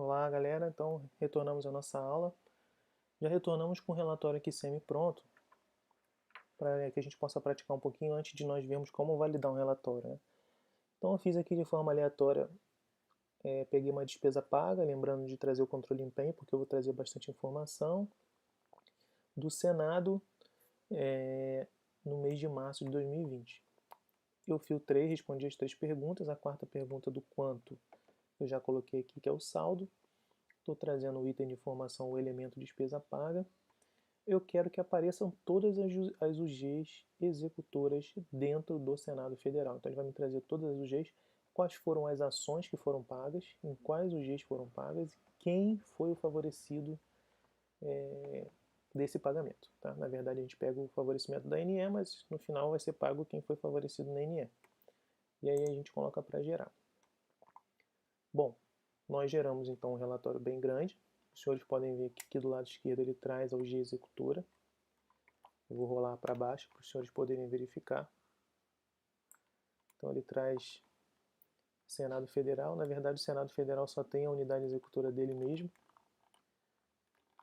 Olá, galera. Então, retornamos à nossa aula. Já retornamos com o relatório aqui semi-pronto, para que a gente possa praticar um pouquinho antes de nós vermos como validar um relatório, né? Então, eu fiz aqui de forma aleatória, peguei uma despesa paga, lembrando de trazer o controle empenho, porque eu vou trazer bastante informação, do Senado, no mês de março de 2020. Eu filtrei, respondi as três perguntas. A quarta pergunta do quanto eu já coloquei aqui, que é o saldo. Estou trazendo o item de informação, o elemento despesa paga. Eu quero que apareçam todas as UGs executoras dentro do Senado Federal. Então ele vai me trazer todas as UGs, quais foram as ações que foram pagas, em quais UGs foram pagas, e quem foi o favorecido desse pagamento. Tá? Na verdade a gente pega o favorecimento da NE, mas no final vai ser pago quem foi favorecido na NE. E aí a gente coloca para gerar. Bom, nós geramos então um relatório bem grande. Os senhores podem ver que aqui do lado esquerdo ele traz a UG executora. Eu vou rolar para baixo para os senhores poderem verificar. Então ele traz Senado Federal. Na verdade o Senado Federal só tem a unidade executora dele mesmo.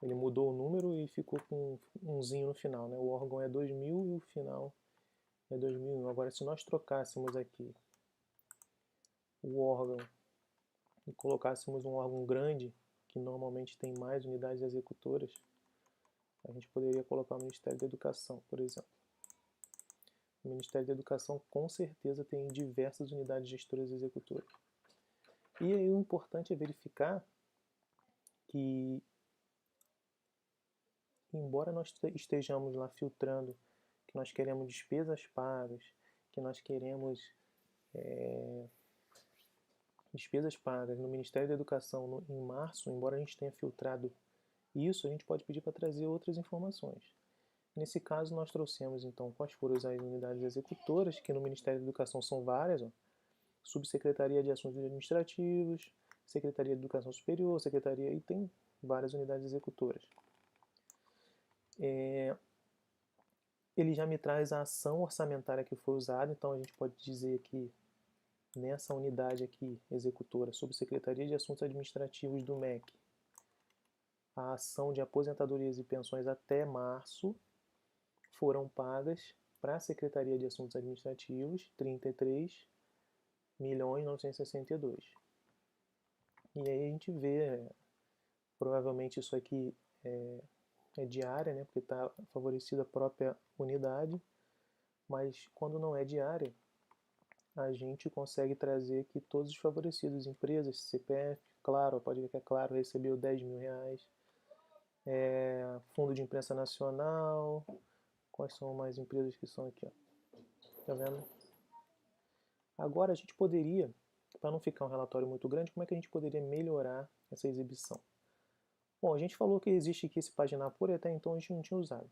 Ele mudou o número e ficou com umzinho no final, né? O órgão é 2000 e o final é 2001. Agora se nós trocássemos aqui o órgão e colocássemos um órgão grande, que normalmente tem mais unidades executoras, a gente poderia colocar o Ministério da Educação, por exemplo. O Ministério da Educação com certeza tem diversas unidades gestoras executoras. E aí o importante é verificar que, embora nós estejamos lá filtrando que nós queremos despesas pagas, que nós queremos despesas pagas no Ministério da Educação em março, embora a gente tenha filtrado isso, a gente pode pedir para trazer outras informações. Nesse caso, nós trouxemos então quais foram as unidades executoras, que no Ministério da Educação são várias, ó. Subsecretaria de Assuntos Administrativos, Secretaria de Educação Superior, Secretaria, e tem várias unidades executoras. Ele já me traz a ação orçamentária que foi usada, então a gente pode dizer que nessa unidade aqui, executora, Subsecretaria de Assuntos Administrativos do MEC, a ação de aposentadorias e pensões até março foram pagas para a Secretaria de Assuntos Administrativos 33.962. E aí a gente vê, provavelmente isso aqui é diária, né, porque está favorecida a própria unidade, mas quando não é diária, a gente consegue trazer aqui todos os favorecidos, empresas, CPF, Claro, pode ver que é Claro, recebeu 10 mil reais, Fundo de Imprensa Nacional, quais são mais empresas que são aqui, ó. Tá vendo? Agora a gente poderia, para não ficar um relatório muito grande, como é que a gente poderia melhorar essa exibição? Bom, a gente falou que existe aqui esse paginar por, até então a gente não tinha usado.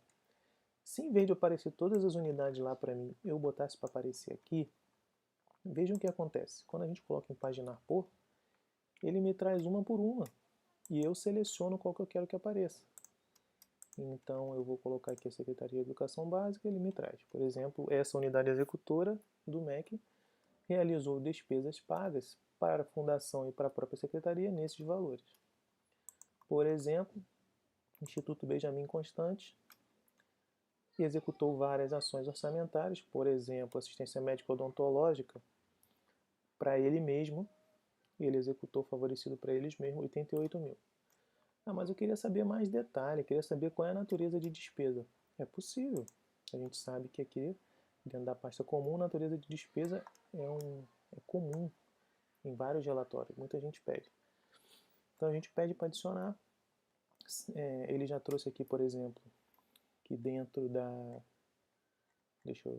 Se em vez de aparecer todas as unidades lá para mim, eu botasse para aparecer aqui, vejam o que acontece. Quando a gente coloca em paginar por, ele me traz uma por uma e eu seleciono qual que eu quero que apareça. Então eu vou colocar aqui a Secretaria de Educação Básica, ele me traz. Por exemplo, essa unidade executora do MEC realizou despesas pagas para a fundação e para a própria secretaria nesses valores. Por exemplo, Instituto Benjamin Constant executou várias ações orçamentárias, por exemplo, assistência médica odontológica, para ele mesmo, ele executou favorecido para eles mesmos 88 mil. Ah, mas eu queria saber mais detalhe, queria saber qual é a natureza de despesa. É possível. A gente sabe que aqui, dentro da pasta comum, a natureza de despesa é comum em vários relatórios, muita gente pede. Então a gente pede para adicionar. Ele já trouxe aqui, por exemplo, que dentro da... Deixa eu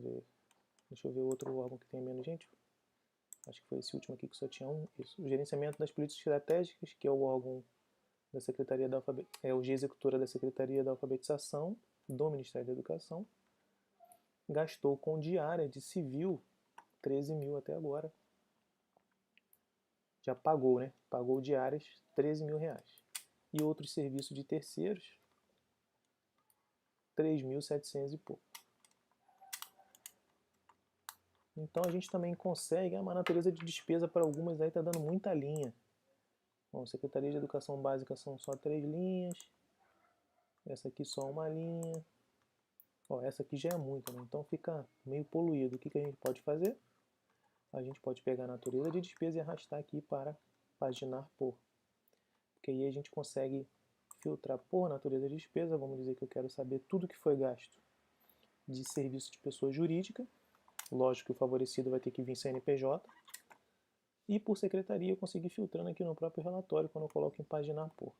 ver outro órgão que tem menos gente. Acho que foi esse último aqui que só tinha um. Isso. O gerenciamento das políticas estratégicas, que é o órgão da Secretaria da é o executora da Secretaria da Alfabetização do Ministério da Educação. Gastou com diária de civil 13 mil até agora. Já pagou, né? Pagou diárias 13 mil reais. E outros serviços de terceiros, 3.700 e pouco. Então a gente também consegue, uma natureza de despesa para algumas aí está dando muita linha. Bom, Secretaria de Educação Básica são só 3 linhas. Essa aqui só uma linha. Ó, essa aqui já é muita, né? Então fica meio poluído. O que a gente pode fazer? A gente pode pegar a natureza de despesa e arrastar aqui para paginar por. Porque aí a gente consegue filtrar por natureza de despesa. Vamos dizer que eu quero saber tudo que foi gasto de serviço de pessoa jurídica. Lógico que o favorecido vai ter que vir CNPJ. E por secretaria eu consegui filtrando aqui no próprio relatório quando eu coloco em paginar por.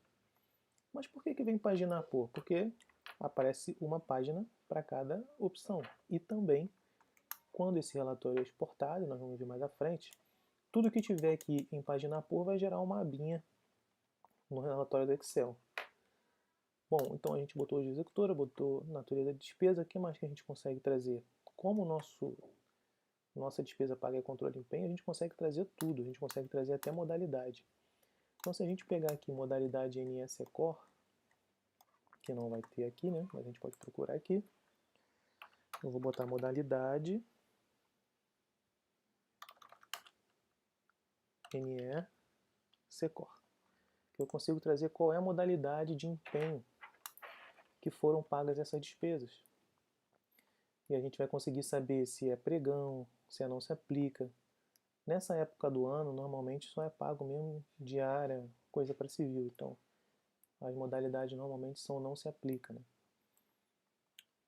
Mas por que vem paginar por? Porque aparece uma página para cada opção. E também, quando esse relatório é exportado, nós vamos ver mais à frente, tudo que tiver aqui em paginar por vai gerar uma abinha no relatório do Excel. Bom, então a gente botou hoje executora, botou natureza de despesa. O que mais que a gente consegue trazer? Como nossa despesa paga é controle de empenho, a gente consegue trazer tudo, a gente consegue trazer até modalidade. Então se a gente pegar aqui modalidade NS Ecor, que não vai ter aqui, né? Mas a gente pode procurar aqui. Eu vou botar modalidade NE Secor. Eu consigo trazer qual é a modalidade de empenho que foram pagas essas despesas. E a gente vai conseguir saber se é pregão, se não se aplica. Nessa época do ano, normalmente só é pago mesmo diária, coisa para civil. Então, as modalidades normalmente são não se aplica, né?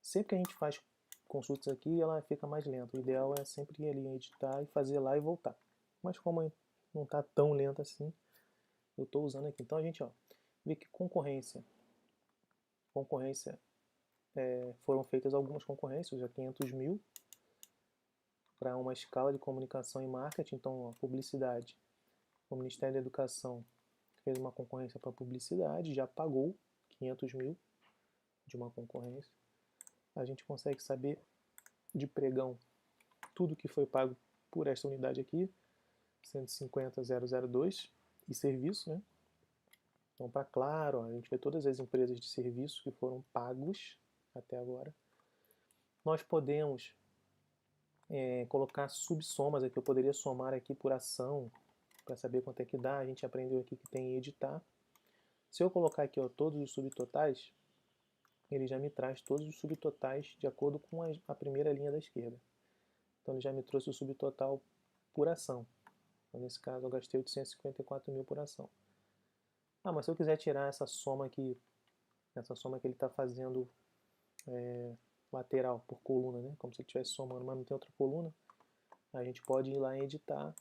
Sempre que a gente faz consultas aqui, ela fica mais lenta. O ideal é sempre ir ali editar e fazer lá e voltar. Mas como não está tão lenta assim, eu estou usando aqui. Então a gente vê que concorrência foram feitas algumas concorrências, já 500 mil, para uma escala de comunicação e marketing. Então, a publicidade, o Ministério da Educação fez uma concorrência para publicidade, já pagou 500 mil de uma concorrência. A gente consegue saber de pregão tudo que foi pago por esta unidade aqui, 150.002, e serviço, né? Então, para Claro, a gente vê todas as empresas de serviço que foram pagos até agora. Nós podemos colocar subsomas aqui, eu poderia somar aqui por ação, para saber quanto é que dá. A gente aprendeu aqui que tem editar. Se eu colocar aqui todos os subtotais, ele já me traz todos os subtotais de acordo com a primeira linha da esquerda. Então ele já me trouxe o subtotal por ação. Então, nesse caso eu gastei 854 mil por ação. Mas se eu quiser tirar essa soma aqui, essa soma que ele está fazendo lateral por coluna, né? Como se ele estivesse somando, mas não tem outra coluna, a gente pode ir lá em editar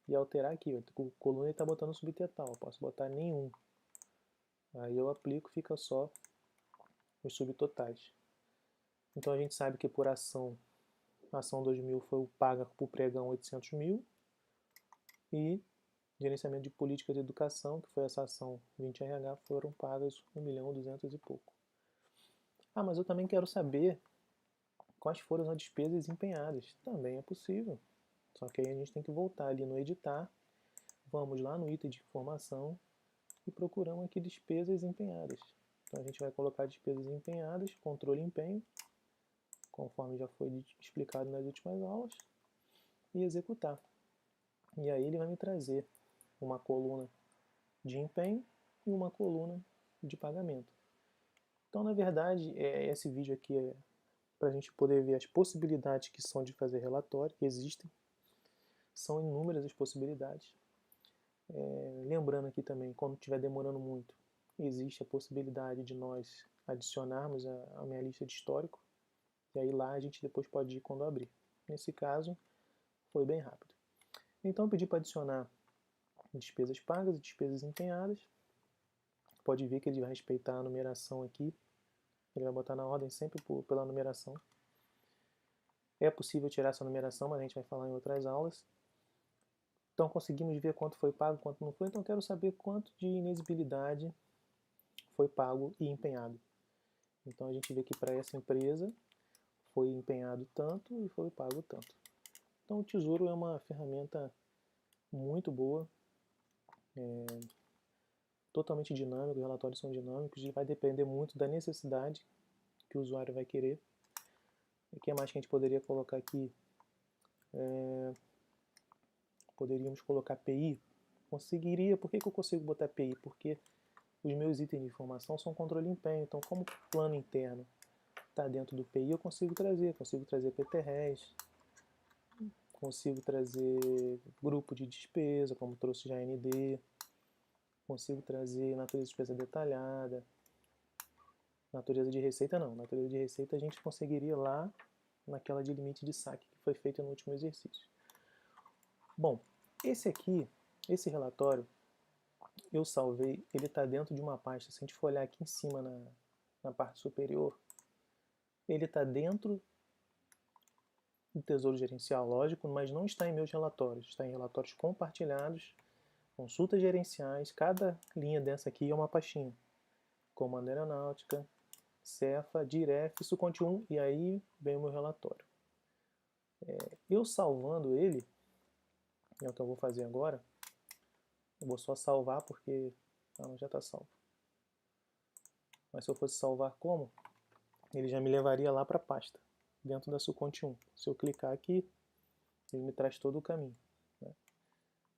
e alterar aqui. O coluna ele está botando subtotal, eu posso botar nenhum. Aí eu aplico, fica só os subtotais. Então a gente sabe que por ação 2000 foi paga por pregão 800 mil, e gerenciamento de política de educação, que foi essa ação 20RH, foram pagas 1.200.000 e pouco. Mas eu também quero saber quais foram as despesas empenhadas. Também é possível. Só que aí a gente tem que voltar ali no editar, vamos lá no item de informação e procuramos aqui despesas empenhadas. Então a gente vai colocar despesas empenhadas, controle empenho, conforme já foi explicado nas últimas aulas, e executar. E aí ele vai me trazer uma coluna de empenho e uma coluna de pagamento. Então, na verdade, esse vídeo aqui é para a gente poder ver as possibilidades que são de fazer relatório, que existem. São inúmeras as possibilidades. Lembrando aqui também, quando estiver demorando muito, existe a possibilidade de nós adicionarmos a minha lista de histórico, e aí lá a gente depois pode ir quando abrir. Nesse caso, foi bem rápido. Então eu pedi para adicionar despesas pagas e despesas empenhadas. Pode ver que ele vai respeitar a numeração aqui. Ele vai botar na ordem sempre pela numeração. É possível tirar essa numeração, mas a gente vai falar em outras aulas. Então conseguimos ver quanto foi pago, quanto não foi. Então eu quero saber quanto de inexigibilidade foi pago e empenhado. Então a gente vê que para essa empresa foi empenhado tanto e foi pago tanto. Então o Tesouro é uma ferramenta muito boa, totalmente dinâmico, os relatórios são dinâmicos e vai depender muito da necessidade que o usuário vai querer. O que mais que a gente poderia colocar aqui? Poderíamos colocar PI. Conseguiria, por que eu consigo botar PI? Porque os meus itens de informação são controle de empenho, então como o plano interno está dentro do PI, eu consigo trazer PTRES, consigo trazer grupo de despesa, como trouxe já ND, consigo trazer natureza de despesa detalhada, natureza de receita não, natureza de receita a gente conseguiria lá naquela de limite de saque que foi feita no último exercício. Bom, esse relatório, eu salvei, ele está dentro de uma pasta, se a gente for olhar aqui em cima na parte superior, ele está dentro do Tesouro Gerencial, lógico, mas não está em meus relatórios, está em relatórios compartilhados, consultas gerenciais, cada linha dessa aqui é uma pastinha. Comando Aeronáutica, Cefa, Diref, isso conte 1, e aí vem o meu relatório. Eu salvando ele, é o que eu vou fazer agora, eu vou só salvar porque não, já está salvo. Mas se eu fosse salvar como, ele já me levaria lá para a pasta, dentro da Suconte 1. Se eu clicar aqui, ele me traz todo o caminho, né?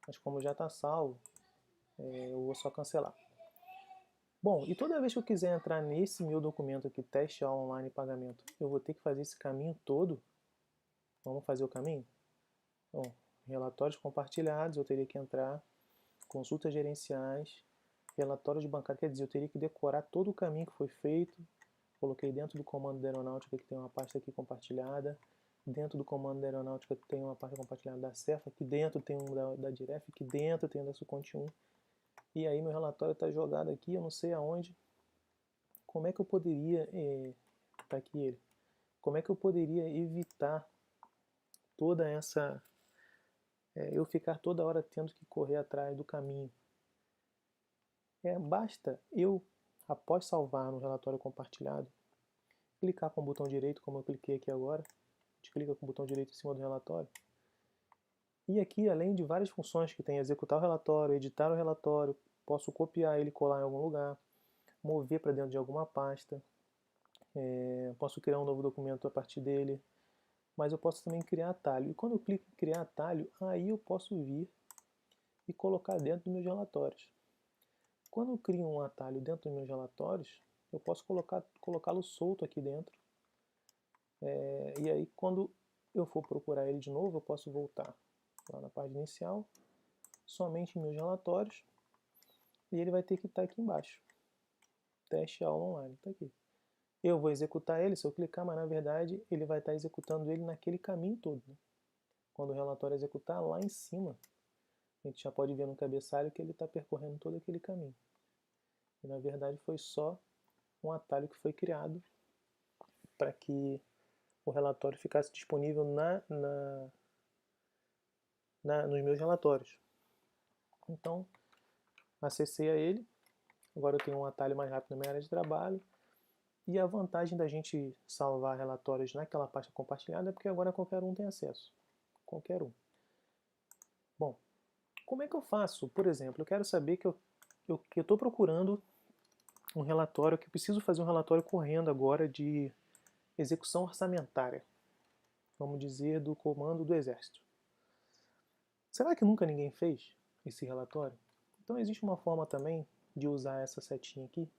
Mas como já está salvo, eu vou só cancelar. Bom, e toda vez que eu quiser entrar nesse meu documento aqui, teste online pagamento, eu vou ter que fazer esse caminho todo. Vamos fazer o caminho? Bom, relatórios compartilhados, eu teria que entrar, consultas gerenciais, relatórios de bancário, quer dizer, eu teria que decorar todo o caminho que foi feito. Coloquei dentro do comando da aeronáutica que tem uma pasta aqui compartilhada, dentro do comando da aeronáutica tem uma pasta compartilhada da Cefa, aqui dentro tem um da Diref, aqui dentro tem um da Suconte 1. E aí meu relatório está jogado aqui, eu não sei aonde. Como é que eu poderia, tá aqui ele, como é que eu poderia evitar toda essa, eu ficar toda hora tendo que correr atrás do caminho? Basta eu, após salvar no relatório compartilhado, clicar com o botão direito, como eu cliquei aqui agora, a gente clica com o botão direito em cima do relatório, e aqui, além de várias funções que tem, executar o relatório, editar o relatório, posso copiar ele e colar em algum lugar, mover para dentro de alguma pasta, posso criar um novo documento a partir dele, mas eu posso também criar atalho. E quando eu clico em criar atalho, aí eu posso vir e colocar dentro dos meus relatórios. Quando eu crio um atalho dentro dos meus relatórios, eu posso colocá-lo solto aqui dentro. E aí quando eu for procurar ele de novo, eu posso voltar lá na página inicial, somente em meus relatórios, e ele vai ter que estar aqui embaixo. Teste aula online, está aqui. Eu vou executar ele se eu clicar, mas na verdade ele vai estar executando ele naquele caminho todo, né? Quando o relatório executar, lá em cima, a gente já pode ver no cabeçalho que ele está percorrendo todo aquele caminho. E na verdade foi só um atalho que foi criado para que o relatório ficasse disponível nos meus relatórios. Então, acessei a ele, agora eu tenho um atalho mais rápido na minha área de trabalho. E a vantagem da gente salvar relatórios naquela pasta compartilhada é porque agora qualquer um tem acesso. Qualquer um. Bom, como é que eu faço? Por exemplo, eu quero saber que eu estou procurando um relatório, que eu preciso fazer um relatório correndo agora de execução orçamentária, vamos dizer, do comando do Exército. Será que nunca ninguém fez esse relatório? Então existe uma forma também de usar essa setinha aqui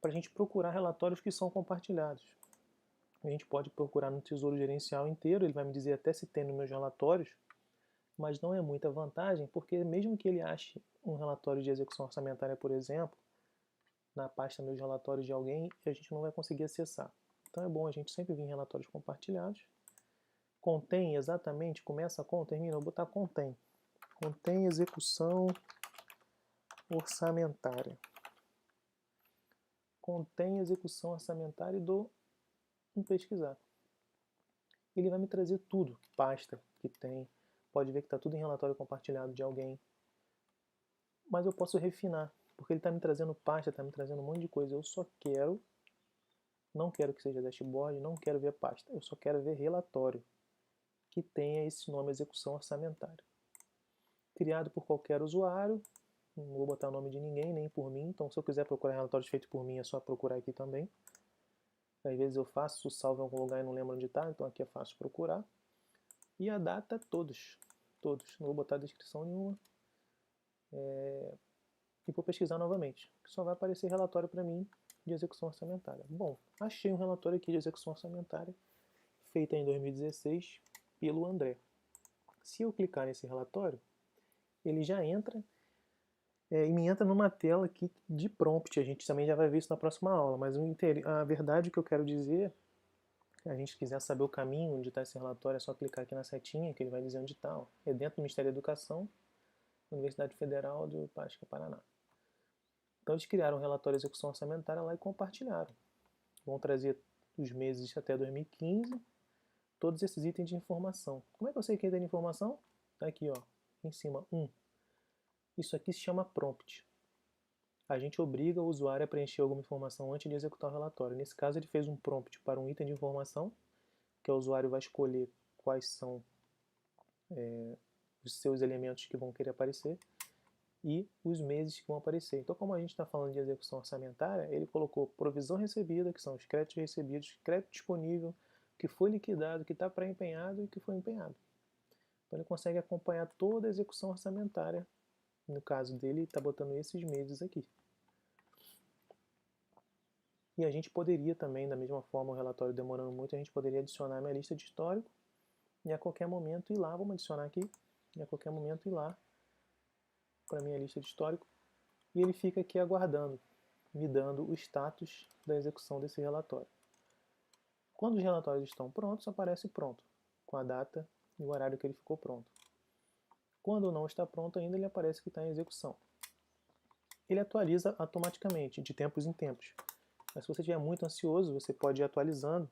para a gente procurar relatórios que são compartilhados. A gente pode procurar no Tesouro Gerencial inteiro, ele vai me dizer até se tem nos meus relatórios, mas não é muita vantagem, porque mesmo que ele ache um relatório de execução orçamentária, por exemplo, na pasta meus relatórios de alguém, a gente não vai conseguir acessar. Então é bom a gente sempre vir em relatórios compartilhados. Contém exatamente, começa com, termina, eu vou botar contém. Contém execução orçamentária. Contém execução orçamentária e dou um pesquisar. Ele vai me trazer tudo, pasta que tem, pode ver que está tudo em relatório compartilhado de alguém. Mas eu posso refinar, porque ele está me trazendo pasta, está me trazendo um monte de coisa. Eu só quero, não quero que seja dashboard, não quero ver pasta, eu só quero ver relatório que tenha esse nome execução orçamentária. Criado por qualquer usuário, não vou botar o nome de ninguém, nem por mim, então se eu quiser procurar relatórios feitos por mim é só procurar aqui também. Às vezes eu faço, salvo em algum lugar e não lembro onde está, então aqui é fácil procurar. E a data, todos. Não vou botar descrição nenhuma. e vou pesquisar novamente. Só vai aparecer relatório para mim de execução orçamentária. Bom, achei um relatório aqui de execução orçamentária feita em 2016 pelo André. Se eu clicar nesse relatório, ele já entra e me entra numa tela aqui de prompt. A gente também já vai ver isso na próxima aula, mas a verdade que eu quero dizer, se a gente quiser saber o caminho onde está esse relatório, é só clicar aqui na setinha que ele vai dizer onde está. É dentro do Ministério da Educação, Universidade Federal do Paraná. Então eles criaram um relatório de execução orçamentária lá e compartilharam. Vão trazer os meses até 2015, todos esses itens de informação. Como é que eu sei que é item de informação? Está aqui, ó, em cima, 1. Isso aqui se chama prompt. A gente obriga o usuário a preencher alguma informação antes de executar o relatório. Nesse caso, ele fez um prompt para um item de informação, que o usuário vai escolher quais são os seus elementos que vão querer aparecer e os meses que vão aparecer. Então, como a gente está falando de execução orçamentária, ele colocou provisão recebida, que são os créditos recebidos, crédito disponível, que foi liquidado, que está pré-empenhado e que foi empenhado. Então, ele consegue acompanhar toda a execução orçamentária. No caso dele, está botando esses meses aqui. E a gente poderia também, da mesma forma, o relatório demorando muito, a gente poderia adicionar minha lista de histórico e a qualquer momento ir lá, vamos adicionar aqui, e a qualquer momento ir lá para minha lista de histórico, e ele fica aqui aguardando, me dando o status da execução desse relatório. Quando os relatórios estão prontos, aparece pronto, com a data e o horário que ele ficou pronto. Quando não está pronto ainda, ele aparece que está em execução. Ele atualiza automaticamente, de tempos em tempos. Mas se você estiver muito ansioso, você pode ir atualizando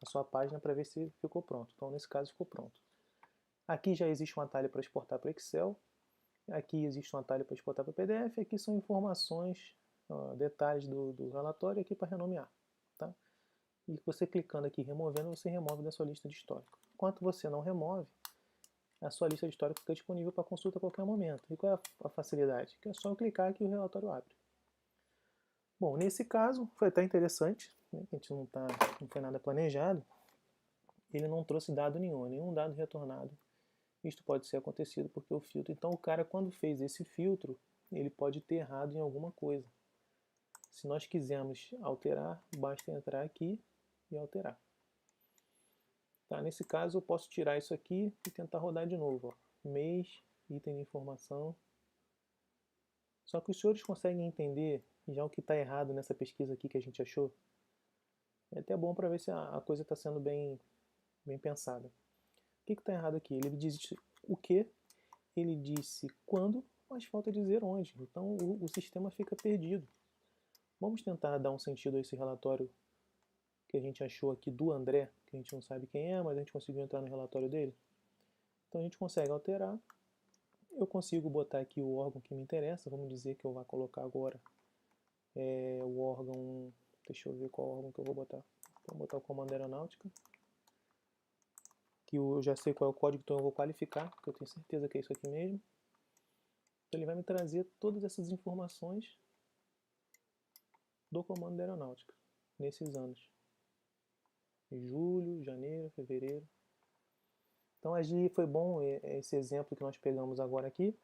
a sua página para ver se ficou pronto. Então, nesse caso, ficou pronto. Aqui já existe um atalho para exportar para Excel. Aqui existe um atalho para exportar para PDF. Aqui são informações, detalhes do relatório aqui para renomear. Tá? E você clicando aqui, removendo, você remove da sua lista de histórico. Enquanto você não remove, a sua lista de histórico fica disponível para consulta a qualquer momento. E qual é a facilidade? Que é só eu clicar aqui e o relatório abre. Bom, nesse caso foi até interessante, né? A gente não foi nada planejado. Ele não trouxe dado nenhum dado retornado. Isto pode ser acontecido porque o filtro... Então o cara, quando fez esse filtro, ele pode ter errado em alguma coisa. Se nós quisermos alterar, basta entrar aqui e alterar. Tá? Nesse caso eu posso tirar isso aqui e tentar rodar de novo. Ó. Mês, item de informação. Só que os senhores conseguem entender já o que está errado nessa pesquisa aqui que a gente achou? É até bom para ver se a coisa está sendo bem pensada. O que está errado aqui? Ele disse o que, ele disse quando, mas falta dizer onde. Então o sistema fica perdido. Vamos tentar dar um sentido a esse relatório que a gente achou aqui do André, que a gente não sabe quem é, mas a gente conseguiu entrar no relatório dele. Então a gente consegue alterar. Eu consigo botar aqui o órgão que me interessa. Vamos dizer que eu vou colocar agora o órgão... Deixa eu ver qual órgão que eu vou botar. Vou botar o Comando Aeronáutica. Que eu já sei qual é o código, então eu vou qualificar, porque eu tenho certeza que é isso aqui mesmo. Então ele vai me trazer todas essas informações do Comando da Aeronáutica, nesses anos. Julho, janeiro, fevereiro. Então ali foi bom esse exemplo que nós pegamos agora aqui,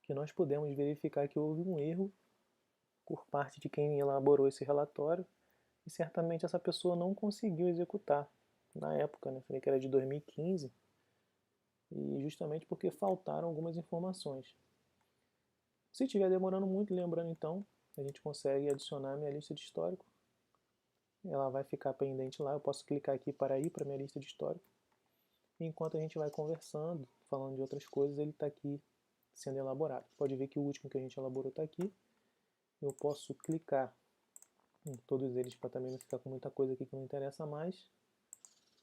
que nós pudemos verificar que houve um erro por parte de quem elaborou esse relatório, e certamente essa pessoa não conseguiu executar na época, né? Falei que era de 2015, e justamente porque faltaram algumas informações. Se estiver demorando muito, lembrando então, a gente consegue adicionar a minha lista de histórico. Ela vai ficar pendente lá, eu posso clicar aqui para ir para a minha lista de histórico. E enquanto a gente vai conversando, falando de outras coisas, ele está aqui sendo elaborado. Pode ver que o último que a gente elaborou está aqui. Eu posso clicar em todos eles para também não ficar com muita coisa aqui que não interessa mais.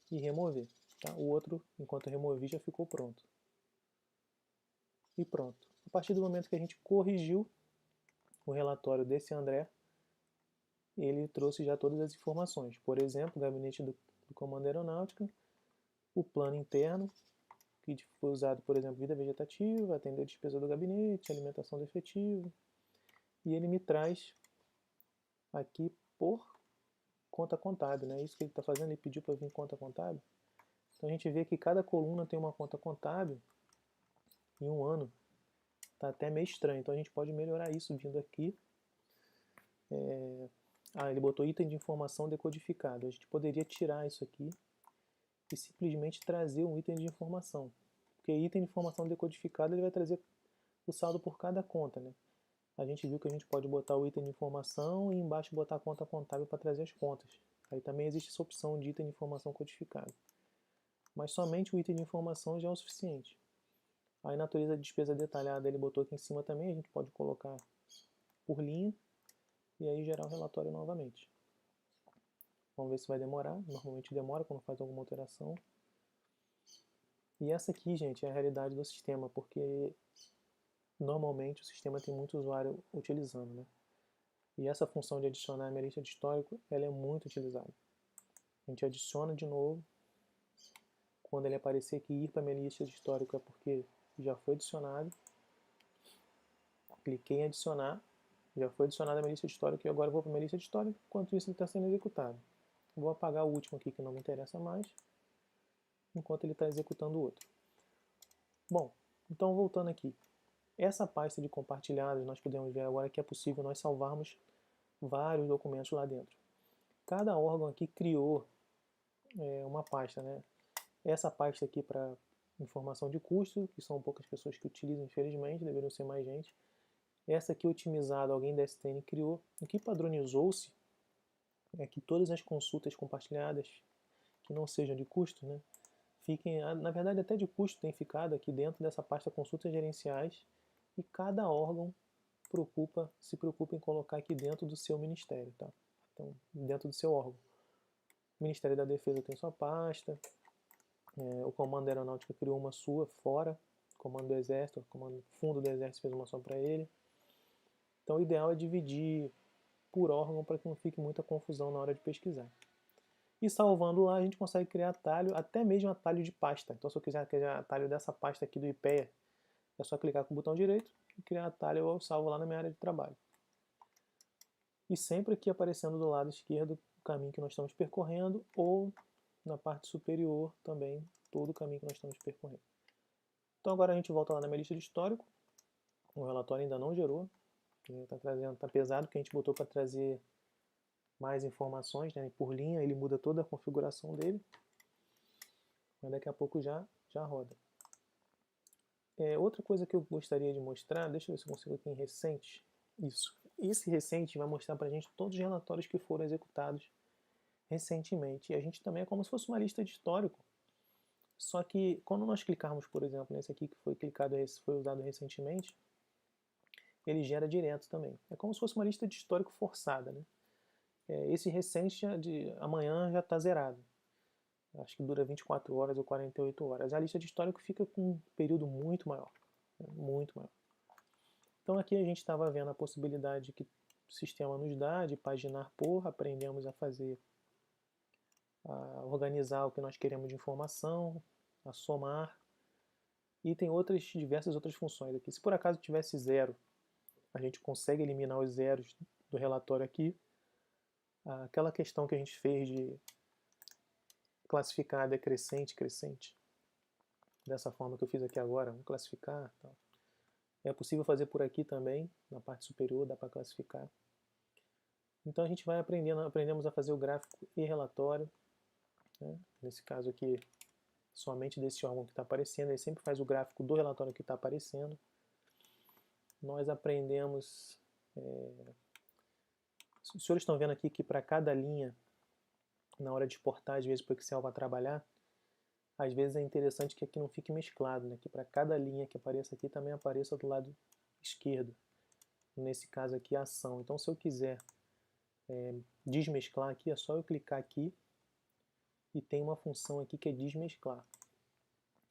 E remover. Tá? O outro, enquanto eu removi, já ficou pronto. E pronto. A partir do momento que a gente corrigiu o relatório desse André, ele trouxe já todas as informações. Por exemplo, o gabinete do Comando Aeronáutica, o plano interno, que foi usado, por exemplo, vida vegetativa, atender a despesa do gabinete, alimentação do efetivo. E ele me traz aqui por conta contábil, né? Isso que ele está fazendo, ele pediu para vir conta contábil. Então a gente vê que cada coluna tem uma conta contábil em um ano. Tá até meio estranho, então a gente pode melhorar isso vindo aqui. Ele botou item de informação decodificado. A gente poderia tirar isso aqui e simplesmente trazer um item de informação. Porque item de informação decodificado ele vai trazer o saldo por cada conta, né? A gente viu que a gente pode botar o item de informação e embaixo botar a conta contábil para trazer as contas. Aí também existe essa opção de item de informação codificado. Mas somente o item de informação já é o suficiente. Aí natureza de despesa detalhada ele botou aqui em cima também, a gente pode colocar por linha e aí gerar o relatório novamente. Vamos ver se vai demorar, normalmente demora quando faz alguma alteração. E essa aqui, gente, é a realidade do sistema, porque normalmente o sistema tem muito usuário utilizando, né? E essa função de adicionar a minha lista de histórico, ela é muito utilizada. A gente adiciona de novo. Quando ele aparecer que ir para a minha lista de histórico é porque já foi adicionado. Cliquei em adicionar, já foi adicionado a minha lista de histórico e agora eu vou para a minha lista de histórico, enquanto isso ele está sendo executado. Vou apagar o último aqui que não me interessa mais, enquanto ele está executando o outro. Bom, então voltando aqui. Essa pasta de compartilhados, nós podemos ver agora que é possível nós salvarmos vários documentos lá dentro. Cada órgão aqui criou uma pasta, né? Essa pasta aqui para informação de custo, que são poucas pessoas que utilizam, infelizmente, deveriam ser mais gente. Essa aqui otimizada, alguém da STN criou. O que padronizou-se é que todas as consultas compartilhadas, que não sejam de custo, né, fiquem, na verdade até de custo tem ficado aqui dentro dessa pasta consultas gerenciais, e cada órgão se preocupa em colocar aqui dentro do seu ministério, tá? Então, dentro do seu órgão. O Ministério da Defesa tem sua pasta, o Comando da Aeronáutica criou uma sua fora, o Comando do Exército, o Comando Fundo do Exército fez uma só para ele. Então o ideal é dividir por órgão para que não fique muita confusão na hora de pesquisar. E salvando lá a gente consegue criar atalho, até mesmo atalho de pasta. Então se eu quiser criar atalho dessa pasta aqui do IPEA, é só clicar com o botão direito e criar atalho, eu salvo lá na minha área de trabalho. E sempre aqui aparecendo do lado esquerdo o caminho que nós estamos percorrendo, ou na parte superior também todo o caminho que nós estamos percorrendo. Então agora a gente volta lá na minha lista de histórico. O relatório ainda não gerou, está pesado, porque a gente botou para trazer mais informações, né? Por linha ele muda toda a configuração dele, mas daqui a pouco já roda. Outra coisa que eu gostaria de mostrar, deixa eu ver se eu consigo aqui em recentes. Isso. Esse recente vai mostrar para a gente todos os relatórios que foram executados recentemente. E a gente também é como se fosse uma lista de histórico. Só que quando nós clicarmos, por exemplo, nesse aqui que foi usado recentemente, ele gera direto também. É como se fosse uma lista de histórico forçada, né? Esse recente amanhã já está zerado. Acho que dura 24 horas ou 48 horas. A lista de histórico fica com um período muito maior. Né? Muito maior. Então aqui a gente estava vendo a possibilidade que o sistema nos dá de paginar por, aprendemos a organizar o que nós queremos de informação, a somar, e tem diversas outras funções aqui. Se por acaso tivesse zero, a gente consegue eliminar os zeros do relatório aqui. Aquela questão que a gente fez de classificar decrescente, crescente, dessa forma que eu fiz aqui agora, vamos classificar. Tal. É possível fazer por aqui também, na parte superior dá para classificar. Então a gente vai aprendemos a fazer o gráfico e relatório, né? Nesse caso aqui, somente desse órgão que está aparecendo, ele sempre faz o gráfico do relatório que está aparecendo. Nós aprendemos, os senhores estão vendo aqui que para cada linha, na hora de exportar, às vezes para o Excel vai trabalhar, às vezes é interessante que aqui não fique mesclado, né? Que para cada linha que apareça aqui também apareça do lado esquerdo. Nesse caso aqui a ação. Então se eu quiser desmesclar aqui, é só eu clicar aqui e tem uma função aqui que é desmesclar.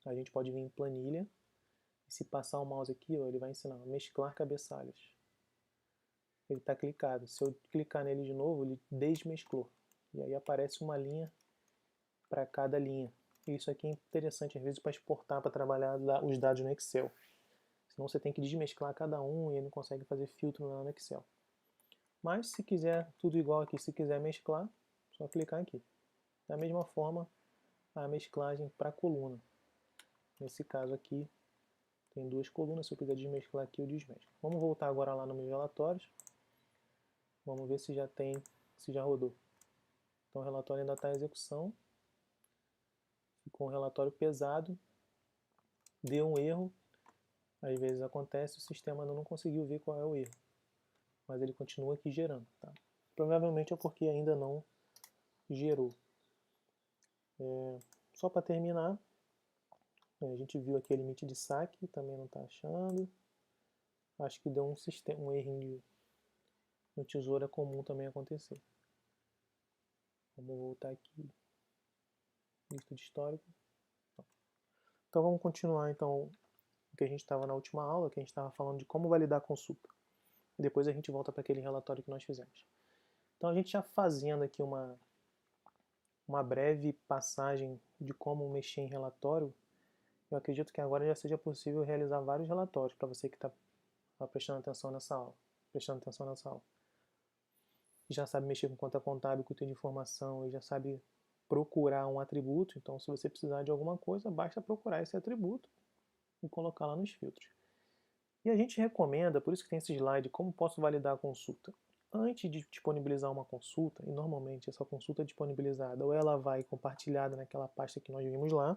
A gente pode vir em planilha e se passar o mouse aqui, ó, ele vai ensinar mesclar cabeçalhos. Ele está clicado. Se eu clicar nele de novo, ele desmesclou. E aí aparece uma linha para cada linha. E isso aqui é interessante às vezes para exportar, para trabalhar os dados no Excel. Senão você tem que desmesclar cada um e ele não consegue fazer filtro lá no Excel. Mas se quiser tudo igual aqui, se quiser mesclar, só clicar aqui. Da mesma forma, a mesclagem para coluna. Nesse caso aqui, Tem duas colunas, se eu quiser desmesclar aqui, eu desmesclo. Vamos voltar agora lá nos meus relatórios. Vamos ver se já tem, se já rodou. Então o relatório ainda está em execução. Ficou um relatório pesado. Deu um erro. Às vezes acontece, o sistema ainda não conseguiu ver qual é o erro. Mas ele continua aqui gerando. Tá? Provavelmente é porque ainda não gerou. Só para terminar, a gente viu aqui a limite de saque, também não está achando. Acho que deu um errinho no tesouro, é comum também acontecer. Vamos voltar aqui, lista de histórico. Então vamos continuar então o que a gente estava na última aula, que a gente estava falando de como validar a consulta. E depois a gente volta para aquele relatório que nós fizemos. Então a gente já fazendo aqui uma breve passagem de como mexer em relatório, eu acredito que agora já seja possível realizar vários relatórios para você que está prestando atenção nessa aula. Já sabe mexer com conta contábil, com item de informação, e já sabe procurar um atributo. Então, se você precisar de alguma coisa, basta procurar esse atributo e colocar lá nos filtros. E a gente recomenda, por isso que tem esse slide, como posso validar a consulta. Antes de disponibilizar uma consulta, e normalmente essa consulta é disponibilizada ou ela vai compartilhada naquela pasta que nós vimos lá,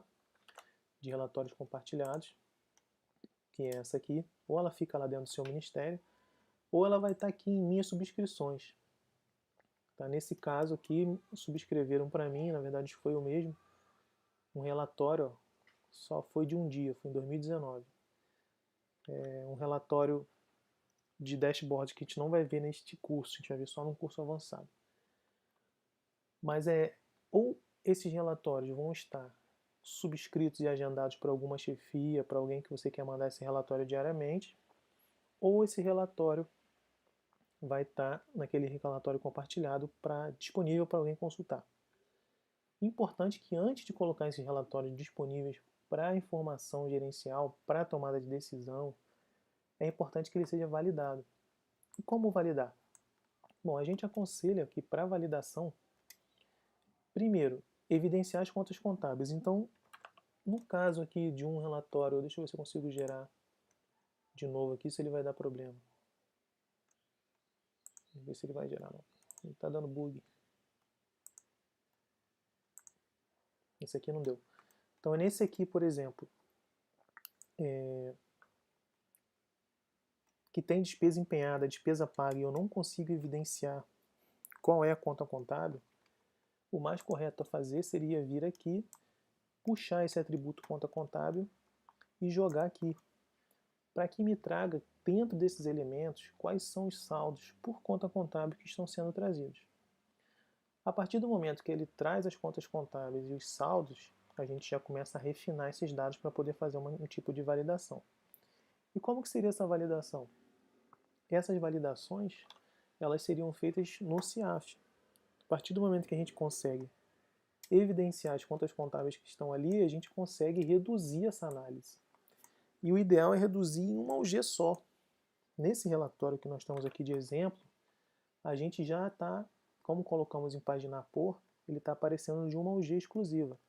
de relatórios compartilhados, que é essa aqui, ou ela fica lá dentro do seu ministério, ou ela vai estar aqui em minhas subscrições. Tá? Nesse caso aqui, subscreveram para mim, na verdade foi o mesmo, um relatório, ó, só foi de um dia, foi em 2019. Um relatório de dashboard que a gente não vai ver neste curso, a gente vai ver só no curso avançado. Mas ou esses relatórios vão estar subscritos e agendados por alguma chefia, para alguém que você quer mandar esse relatório diariamente, ou esse relatório vai estar naquele relatório compartilhado disponível para alguém consultar. Importante que antes de colocar esses relatórios disponíveis para informação gerencial, para tomada de decisão, é importante que ele seja validado. E como validar? Bom, a gente aconselha que para validação, primeiro, evidenciar as contas contábeis. Então, no caso aqui de um relatório, deixa eu ver se eu consigo gerar de novo aqui, se ele vai dar problema. Vamos ver se ele vai gerar, não. Ele está dando bug. Esse aqui não deu. Então, nesse aqui, por exemplo, que tem despesa empenhada, despesa paga, e eu não consigo evidenciar qual é a conta contábil, o mais correto a fazer seria vir aqui, puxar esse atributo conta contábil e jogar aqui, para que me traga, dentro desses elementos, quais são os saldos por conta contábil que estão sendo trazidos. A partir do momento que ele traz as contas contábeis e os saldos, a gente já começa a refinar esses dados para poder fazer um tipo de validação. E como que seria essa validação? Essas validações, elas seriam feitas no CIAF. A partir do momento que a gente consegue evidenciar as contas contábeis que estão ali, a gente consegue reduzir essa análise. E o ideal é reduzir em uma UG só. Nesse relatório que nós estamos aqui de exemplo, a gente já está, como colocamos em página por, ele está aparecendo de uma UG exclusiva.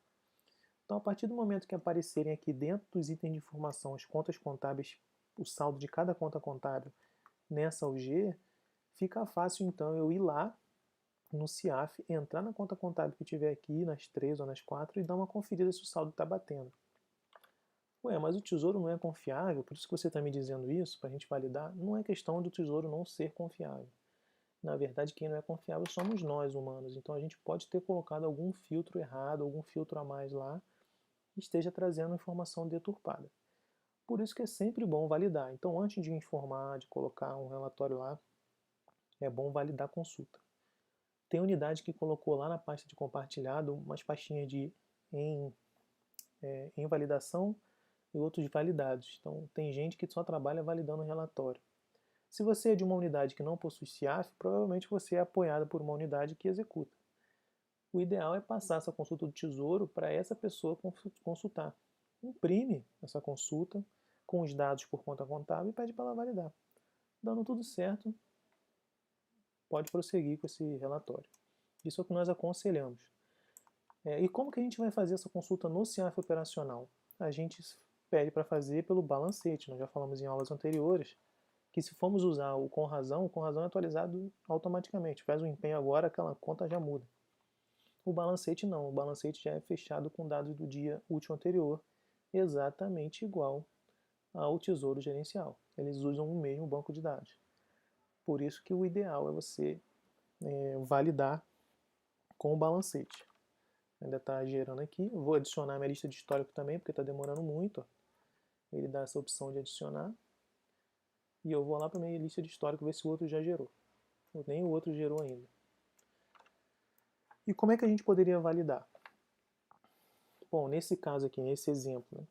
Então, a partir do momento que aparecerem aqui dentro dos itens de informação as contas contábeis, o saldo de cada conta contábil nessa UG, fica fácil então eu ir lá no CIAF, entrar na conta contábil que tiver aqui, nas 3 ou nas 4, e dar uma conferida se o saldo está batendo. Ué, mas o tesouro não é confiável, por isso que você está me dizendo isso, para a gente validar? Não é questão do tesouro não ser confiável. Na verdade, quem não é confiável somos nós, humanos. Então a gente pode ter colocado algum filtro errado, algum filtro a mais lá, e esteja trazendo informação deturpada. Por isso que é sempre bom validar. Então, antes de informar, de colocar um relatório lá, é bom validar a consulta. Tem unidade que colocou lá na pasta de compartilhado umas pastinhas em validação e outros validados. Então, tem gente que só trabalha validando o relatório. Se você é de uma unidade que não possui CIAF, provavelmente você é apoiado por uma unidade que executa. O ideal é passar essa consulta do Tesouro para essa pessoa consultar. Imprime essa consulta com os dados por conta contábil e pede para ela validar. Dando tudo certo, pode prosseguir com esse relatório. Isso é o que nós aconselhamos. E como que a gente vai fazer essa consulta no CIAF operacional? A gente pede para fazer pelo balancete. Nós já falamos em aulas anteriores que se formos usar o com razão é atualizado automaticamente. Faz o empenho agora, aquela conta já muda. O balancete não, o balancete já é fechado com dados do dia útil anterior, exatamente igual ao tesouro gerencial. Eles usam o mesmo banco de dados. Por isso que o ideal é você validar com o balancete. Ainda está gerando aqui. Eu vou adicionar minha lista de histórico também, porque está demorando muito. Ó. Ele dá essa opção de adicionar. E eu vou lá para minha lista de histórico ver se o outro já gerou. Nem o outro gerou ainda. E como é que a gente poderia validar? Bom, nesse caso aqui, nesse exemplo,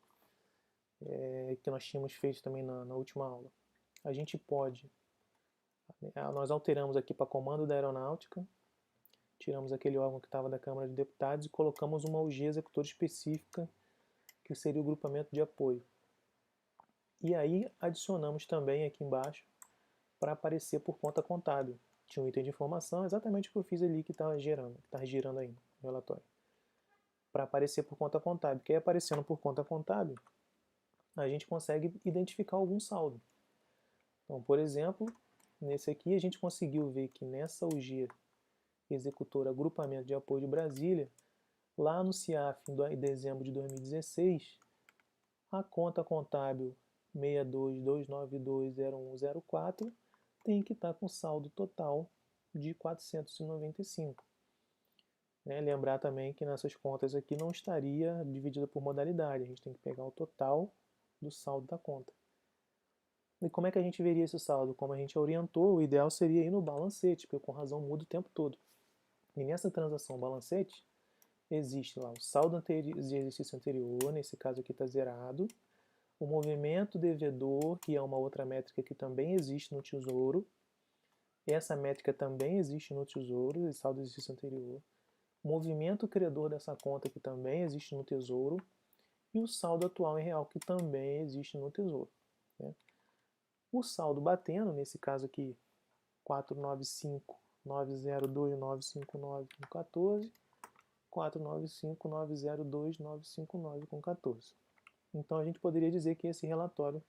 né, que nós tínhamos feito também na última aula, a gente pode, nós alteramos aqui para comando da aeronáutica, tiramos aquele órgão que estava da Câmara de Deputados e colocamos uma UG executora específica, que seria o grupamento de apoio. E aí adicionamos também aqui embaixo para aparecer por conta contábil. Tinha um item de informação, exatamente o que eu fiz ali que está girando aí no relatório. Para aparecer por conta contábil. Porque aí aparecendo por conta contábil, a gente consegue identificar algum saldo. Então, por exemplo, nesse aqui a gente conseguiu ver que nessa UG executora Agrupamento de Apoio de Brasília, lá no CIAF em dezembro de 2016, a conta contábil 62.292.0104 tem que estar com saldo total de 495. Lembrar também que nessas contas aqui não estaria dividida por modalidade, a gente tem que pegar o total do saldo da conta. E como é que a gente veria esse saldo? Como a gente orientou, o ideal seria ir no balancete, porque com razão muda o tempo todo. E nessa transação balancete, existe lá o saldo de exercício anterior, nesse caso aqui está zerado, o movimento devedor, que é uma outra métrica que também existe no Tesouro, essa métrica também existe no Tesouro, esse saldo de exercício anterior, o movimento credor dessa conta, que também existe no Tesouro, e o saldo atual em real, que também existe no Tesouro. Né? O saldo batendo, nesse caso aqui, 495.902.959.14, 495.902.959.14. Então a gente poderia dizer que esse relatório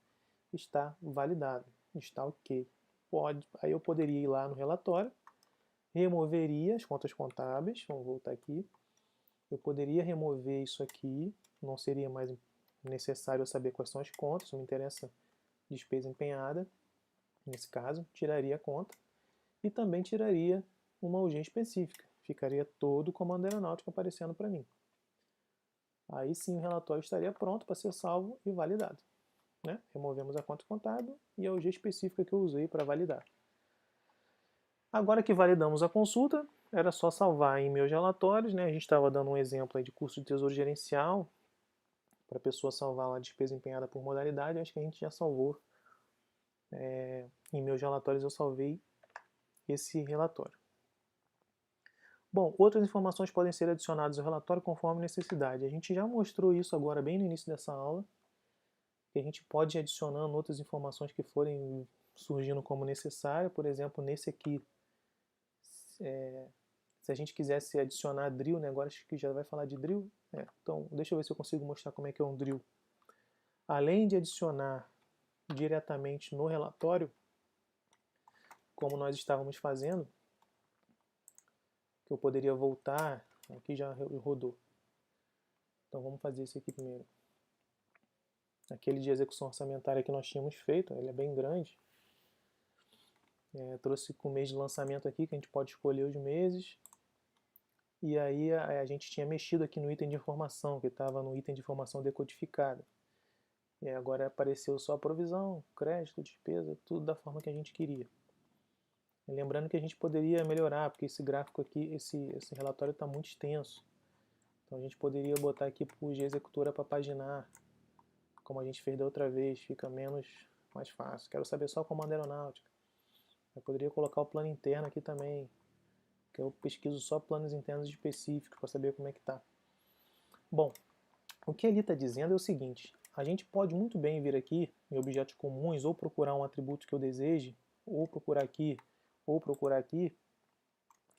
está validado, está ok. Aí eu poderia ir lá no relatório, removeria as contas contábeis, vamos voltar aqui, eu poderia remover isso aqui, não seria mais necessário eu saber quais são as contas, não me interessa despesa empenhada, nesse caso, tiraria a conta, e também tiraria uma UG específica, ficaria todo o comando aeronáutico aparecendo para mim. Aí sim o relatório estaria pronto para ser salvo e validado. Né? Removemos a conta contábil e a UG específica que eu usei para validar. Agora que validamos a consulta, era só salvar em meus relatórios. Né? A gente estava dando um exemplo aí de curso de tesouro gerencial, para a pessoa salvar lá a despesa empenhada por modalidade. Acho que a gente já salvou. Em meus relatórios eu salvei esse relatório. Bom, outras informações podem ser adicionadas ao relatório conforme necessidade. A gente já mostrou isso agora bem no início dessa aula, que a gente pode ir adicionando outras informações que forem surgindo como necessária. Por exemplo, nesse aqui, se a gente quisesse adicionar drill, né? Agora acho que já vai falar de drill. Então, deixa eu ver se eu consigo mostrar como é que é um drill. Além de adicionar diretamente no relatório, como nós estávamos fazendo, que eu poderia voltar, aqui já rodou. Então vamos fazer isso aqui primeiro. Aquele de execução orçamentária que nós tínhamos feito, ele é bem grande. Trouxe com o mês de lançamento aqui, que a gente pode escolher os meses. E aí a gente tinha mexido aqui no item de informação, que estava no item de informação decodificada. E agora apareceu só a provisão, crédito, despesa, tudo da forma que a gente queria. E lembrando que a gente poderia melhorar, porque esse gráfico aqui, esse relatório está muito extenso. Então a gente poderia botar aqui para o G executora para paginar, como a gente fez da outra vez, fica mais fácil. Quero saber só o comando aeronáutica. Eu poderia colocar o plano interno aqui também, que eu pesquiso só planos internos específicos para saber como é que está. Bom, o que ele está dizendo é o seguinte: a gente pode muito bem vir aqui em objetos comuns ou procurar um atributo que eu deseje, ou procurar aqui,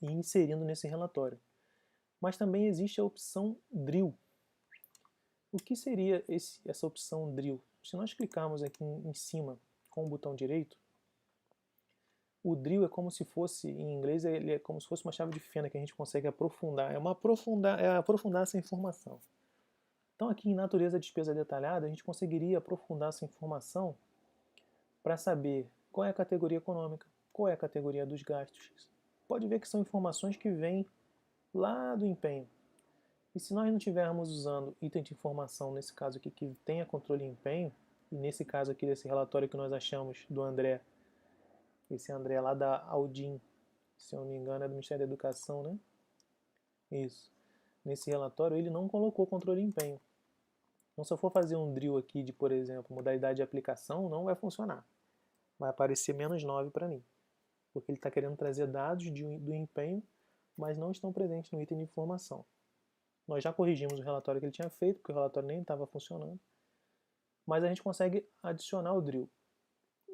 e ir inserindo nesse relatório. Mas também existe a opção drill. O que seria essa opção Drill? Se nós clicarmos aqui em cima com o botão direito, o Drill é como se fosse, em inglês, ele é como se fosse uma chave de fenda que a gente consegue aprofundar. É aprofundar essa informação. Então aqui em natureza despesa detalhada, a gente conseguiria aprofundar essa informação para saber qual é a categoria econômica, qual é a categoria dos gastos. Pode ver que são informações que vêm lá do empenho. E se nós não estivermos usando item de informação, nesse caso aqui, que tenha controle de empenho, e nesse caso aqui desse relatório que nós achamos do André, esse André lá da Aldin, se eu não me engano é do Ministério da Educação, né? Isso. Nesse relatório ele não colocou controle de empenho. Então se eu for fazer um drill aqui de, por exemplo, modalidade de aplicação, não vai funcionar. Vai aparecer -9 para mim. Porque ele está querendo trazer dados do empenho, mas não estão presentes no item de informação. Nós já corrigimos o relatório que ele tinha feito, porque o relatório nem estava funcionando. Mas a gente consegue adicionar o drill.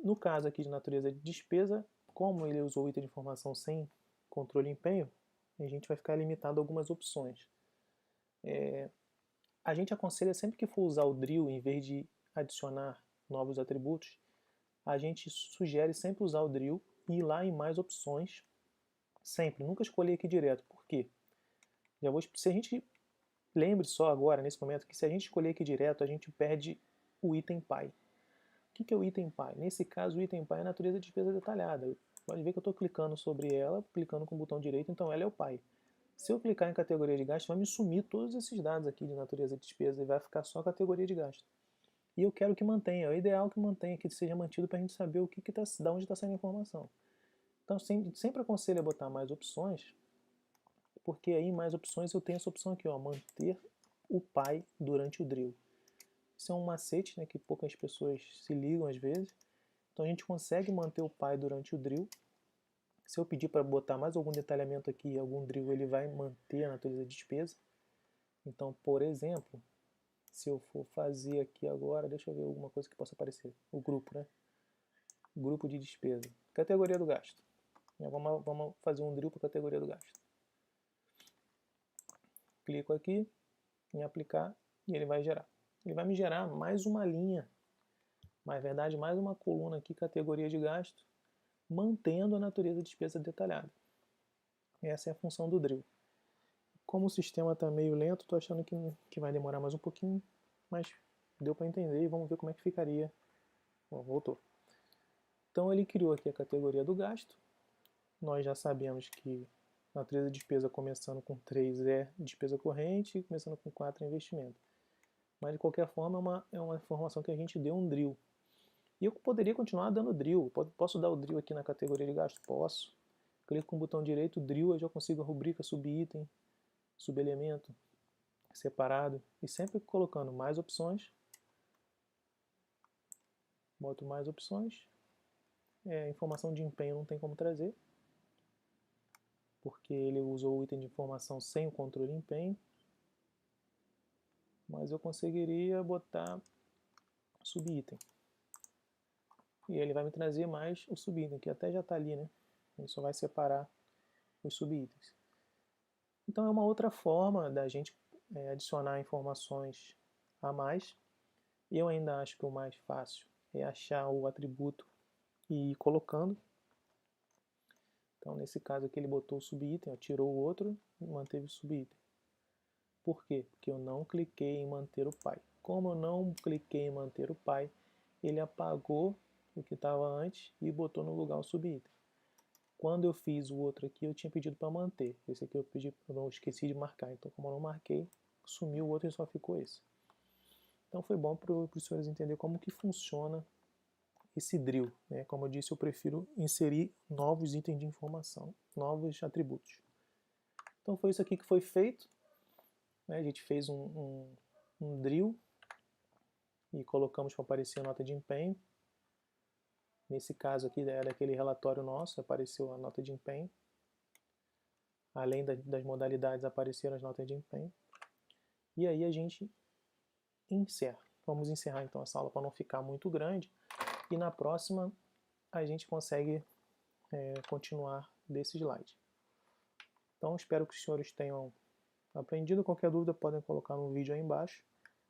No caso aqui de natureza de despesa, como ele usou o item de informação sem controle de empenho, a gente vai ficar limitado a algumas opções. A gente aconselha sempre que for usar o drill, em vez de adicionar novos atributos, a gente sugere sempre usar o drill e ir lá em mais opções, sempre, nunca escolher aqui direto. Por quê? Se a gente lembre só agora, nesse momento, que se a gente escolher aqui direto, a gente perde o item pai. O que é o item pai? Nesse caso, o item pai é a natureza de despesa detalhada. Pode ver que eu estou clicando sobre ela, clicando com o botão direito, então ela é o pai. Se eu clicar em categoria de gasto, vai me sumir todos esses dados aqui de natureza de despesa e vai ficar só a categoria de gasto. E eu quero que mantenha, é o ideal que mantenha, que seja mantido para a gente saber de onde está saindo a informação. Então sempre aconselho a botar mais opções, porque aí em mais opções eu tenho essa opção aqui, ó, manter o pai durante o drill. Isso é um macete, né, que poucas pessoas se ligam às vezes. Então a gente consegue manter o pai durante o drill. Se eu pedir para botar mais algum detalhamento aqui, algum drill, ele vai manter a natureza de despesa. Então, por exemplo, se eu for fazer aqui agora, deixa eu ver alguma coisa que possa aparecer. O grupo, né? Grupo de despesa. Categoria do gasto. Vamos fazer um drill para a categoria do gasto. Clico aqui em aplicar e ele vai gerar. Ele vai me gerar mais uma linha, na verdade mais uma coluna aqui, categoria de gasto, mantendo a natureza de despesa detalhada. Essa é a função do drill. Como o sistema está meio lento, estou achando que vai demorar mais um pouquinho, mas deu para entender e vamos ver como é que ficaria. Bom, voltou. Então ele criou aqui a categoria do gasto. Nós já sabemos que a natureza de despesa começando com 3 é despesa corrente e começando com 4 é investimento. Mas de qualquer forma é uma informação que a gente deu um drill. E eu poderia continuar dando drill. Posso dar o drill aqui na categoria de gasto? Posso. Clico com o botão direito, drill, eu já consigo a rubrica, subitem, subelemento, separado. E sempre colocando mais opções. Boto mais opções. Informação de empenho não tem como trazer, porque ele usou o item de informação sem o controle de empenho. Mas eu conseguiria botar subitem. E ele vai me trazer mais o subitem, que até já está ali, né? Ele só vai separar os subitens. Então é uma outra forma da gente adicionar informações a mais. E eu ainda acho que o mais fácil é achar o atributo e ir colocando. Então nesse caso aqui ele botou o subitem, tirou o outro e manteve o subitem. Por quê? Porque eu não cliquei em manter o pai. Como eu não cliquei em manter o pai, ele apagou o que estava antes e botou no lugar o subitem. Quando eu fiz o outro aqui, eu tinha pedido para manter. Esse aqui eu esqueci de marcar. Então, como eu não marquei, sumiu o outro e só ficou esse. Então foi bom para os senhores entenderem como que funciona esse drill, né? Como eu disse, eu prefiro inserir novos itens de informação, novos atributos. Então foi isso aqui que foi feito. Né? A gente fez um drill e colocamos para aparecer a nota de empenho. Nesse caso aqui é daquele relatório nosso, apareceu a nota de empenho. Além das modalidades, apareceram as notas de empenho. E aí a gente encerra. Vamos encerrar então essa aula para não ficar muito grande. E na próxima a gente consegue continuar desse slide. Então espero que os senhores tenham aprendido. Qualquer dúvida podem colocar no vídeo aí embaixo.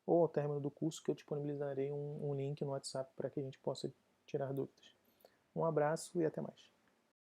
ou ao término do curso, que eu disponibilizarei um link no WhatsApp para que a gente possa tirar dúvidas. Um abraço e até mais.